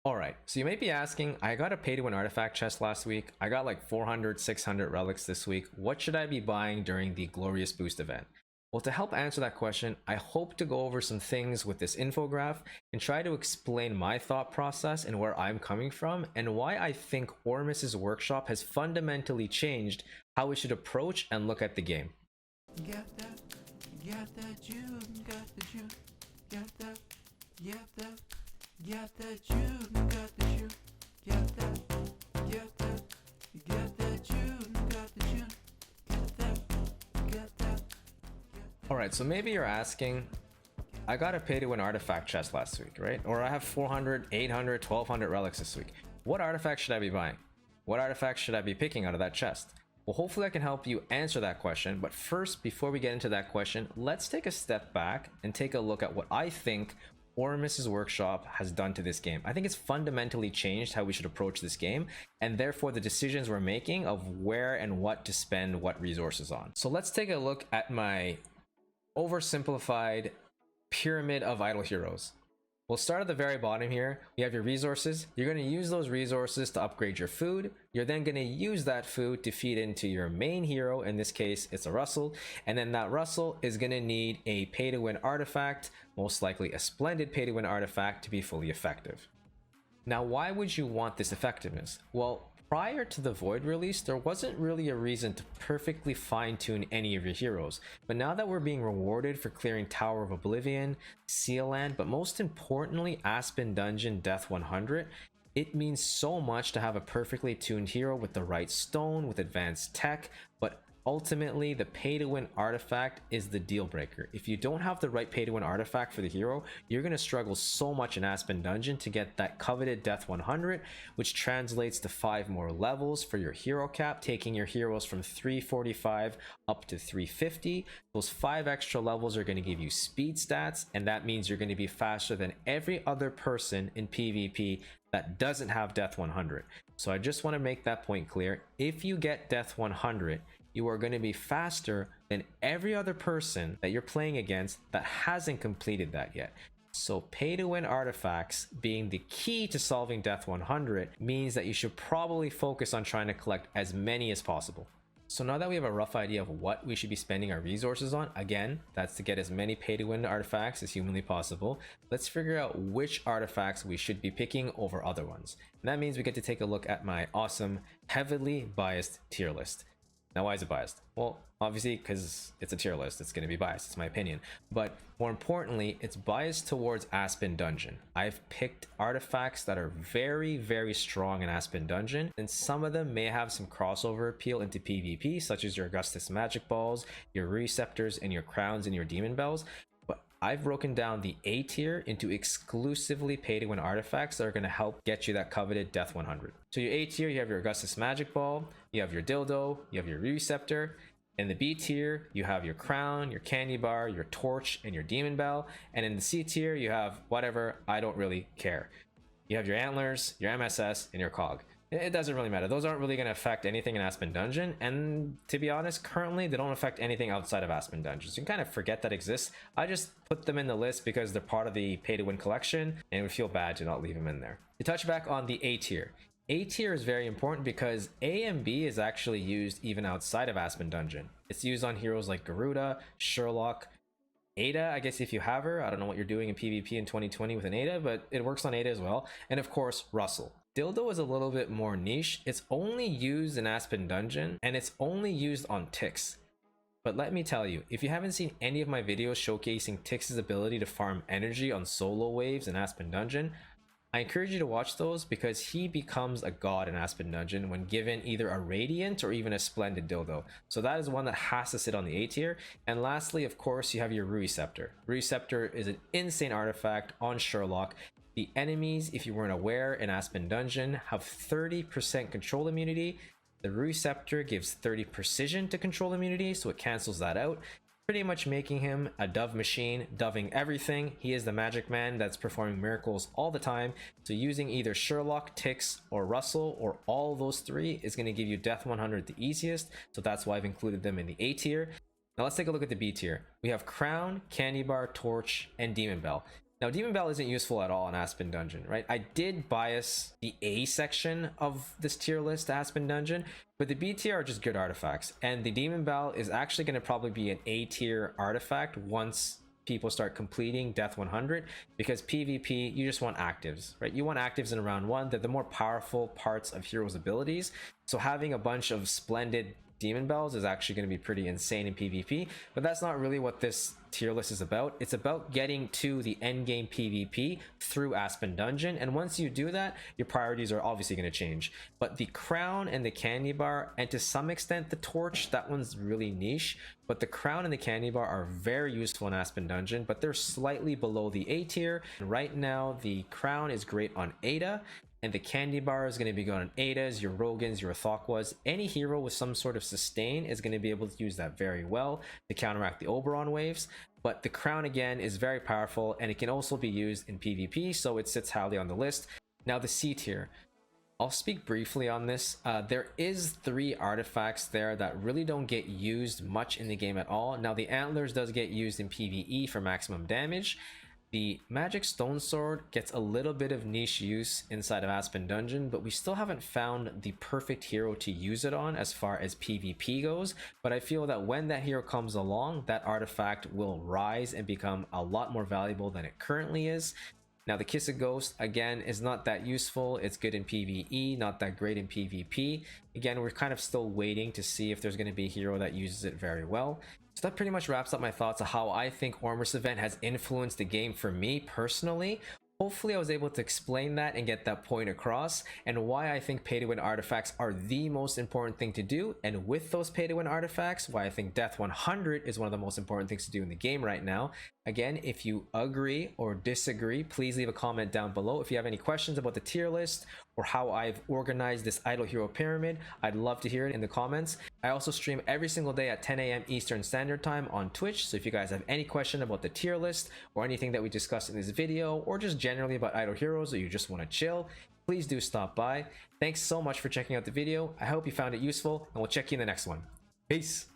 Alright, so you may be asking, I got a pay to win artifact chest last week. I got like 400, 600 relics this week. What should I be buying during the Glorious Boost event? Well, to help answer that question, I hope to go over some things with this infograph and try to explain my thought process and where I'm coming from and why I think Ormus's Workshop has fundamentally changed how we should approach and look at the game. Got that juice, got the juice, got that juice, got the juice, got the juice, got that juice, got that. Alright, so maybe you're asking, I got a pay to win artifact chest last week, right? Or I have 400, 800, 1200 relics this week. What artifact should I be buying? What artifact should I be picking out of that chest? Well, hopefully I can help you answer that question, but first, before we get into that question, let's take a step back and take a look at what I think Ormus's Workshop has done to this game. I think it's fundamentally changed how we should approach this game, and therefore the decisions we're making of where and what to spend what resources on. So let's take a look at my oversimplified pyramid of idle heroes. We'll start at the very bottom here. You have your resources. You're going to use those resources to upgrade your food. You're then going to use that food to feed into your main hero. In this case, it's a Russell. And then that Russell is going to need a pay to win artifact, most likely a splendid pay to win artifact, to be fully effective. Now, why would you want this effectiveness? Well, prior to the Void release, there wasn't really a reason to perfectly fine-tune any of your heroes. But now that we're being rewarded for clearing Tower of Oblivion, Seal Land, but most importantly, Aspen Dungeon Death 100, it means so much to have a perfectly tuned hero with the right stone, with advanced tech, but ultimately, the pay-to-win artifact is the deal breaker. If you don't have the right pay-to-win artifact for the hero, you're going to struggle so much in Aspen Dungeon to get that coveted Death 100, which translates to 5 more levels for your hero cap, taking your heroes from 345 up to 350. Those 5 extra levels are going to give you speed stats, and that means you're going to be faster than every other person in PvP that doesn't have Death 100. So I just want to make that point clear. If you get Death 100, you are going to be faster than every other person that you're playing against that hasn't completed that yet. So pay to win artifacts being the key to solving Death 100 means that you should probably focus on trying to collect as many as possible. So now that we have a rough idea of what we should be spending our resources on, again, that's to get as many pay to win artifacts as humanly possible, let's figure out which artifacts we should be picking over other ones. And that means we get to take a look at my awesome, heavily biased tier list. Now, why is it biased? Well, obviously, because it's a tier list, it's going to be biased, it's my opinion. But more importantly, it's biased towards Aspen Dungeon. I've picked artifacts that are very, very strong in Aspen Dungeon, and some of them may have some crossover appeal into PvP, such as your Augustus Magic Balls, your Receptors, and your Crowns and your Demon Bells. I've broken down the A tier into exclusively pay to win artifacts that are going to help get you that coveted Death 100. So your A tier, you have your Augustus Magic Ball, you have your Dildo, you have your Receptor. In the B tier, you have your Crown, your Candy Bar, your Torch, and your Demon Bell. And in the C tier, you have whatever, I don't really care. You have your Antlers, your MSS, and your Cog. It doesn't really matter. Those aren't really going to affect anything in Aspen Dungeon, and to be honest, currently they don't affect anything outside of Aspen Dungeon. So you can kind of forget that exists. I just put them in the list because they're part of the pay-to-win collection, and it would feel bad to not leave them in there. To touch back on the A tier. A tier is very important because A and B is actually used even outside of Aspen Dungeon. It's used on heroes like Garuda, Sherlock, Ada, I guess if you have her. I don't know what you're doing in PvP in 2020 with an Ada, but it works on Ada as well. And of course, Russell. Dildo is a little bit more niche. It's only used in Aspen Dungeon, and it's only used on Tix. But let me tell you, if you haven't seen any of my videos showcasing Tix's ability to farm energy on solo waves in Aspen Dungeon, I encourage you to watch those because he becomes a god in Aspen Dungeon when given either a Radiant or even a Splendid Dildo. So that is one that has to sit on the A tier. And lastly, of course, you have your Receptor. Receptor is an insane artifact on Sherlock. The enemies, if you weren't aware, in Aspen Dungeon have 30% control immunity. The Receptor gives 30 precision to control immunity, so it cancels that out, pretty much making him a dove machine, doving everything. He is the magic man that's performing miracles all the time. So using either Sherlock, Tix, or Russell, or all of those three is going to give you Death 100 the easiest. So that's why I've included them in the A tier. Now let's take a look at the B tier. We have Crown, Candy Bar, Torch, and Demon Bell. Now, Demon Bell isn't useful at all in Aspen Dungeon, right? I did bias the A section of this tier list to Aspen Dungeon, but the B tier are just good artifacts. And the Demon Bell is actually going to probably be an A tier artifact once people start completing Death 100, because PvP, you just want actives, right? You want actives in round 1. They're the more powerful parts of heroes' abilities. So having a bunch of splendid Demon Bells is actually going to be pretty insane in PvP, but that's not really what this tier list is about. It's about getting to the end game PvP through Aspen Dungeon, and once you do that, your priorities are obviously going to change. But the crown and the candy bar, and to some extent the torch, that one's really niche, but the crown and the candy bar are very useful in Aspen Dungeon, but they're slightly below the A tier. Right now the crown is great on Ada, and the candy bar is going to be good on Adas, your Rogans, your Thokwas. Any hero with some sort of sustain is going to be able to use that very well to counteract the Oberon waves. But the crown again is very powerful, and it can also be used in PvP, so it sits highly on the list. Now the C tier. I'll speak briefly on this. There is 3 artifacts there that really don't get used much in the game at all. Now the Antlers does get used in PvE for maximum damage. The Magic Stone Sword gets a little bit of niche use inside of Aspen Dungeon, but we still haven't found the perfect hero to use it on as far as PvP goes. But I feel that when that hero comes along, that artifact will rise and become a lot more valuable than it currently is. Now the Kiss of Ghost, again, is not that useful. It's good in PvE, not that great in PvP. Again, we're kind of still waiting to see if there's going to be a hero that uses it very well. So that pretty much wraps up my thoughts on how I think Ormus event has influenced the game for me personally. Hopefully I was able to explain that and get that point across, and why I think pay to win artifacts are the most important thing to do, and with those pay to win artifacts, why I think Death 100 is one of the most important things to do in the game right now. Again, if you agree or disagree, please leave a comment down below. If you have any questions about the tier list or how I've organized this idol hero pyramid, I'd love to hear it in the comments. I also stream every single day at 10 a.m. Eastern Standard Time on Twitch, so if you guys have any question about the tier list or anything that we discussed in this video, or just generally about idol heroes, or you just want to chill, please do stop by. Thanks so much for checking out the video. I hope you found it useful, and we'll check you in the next one. Peace!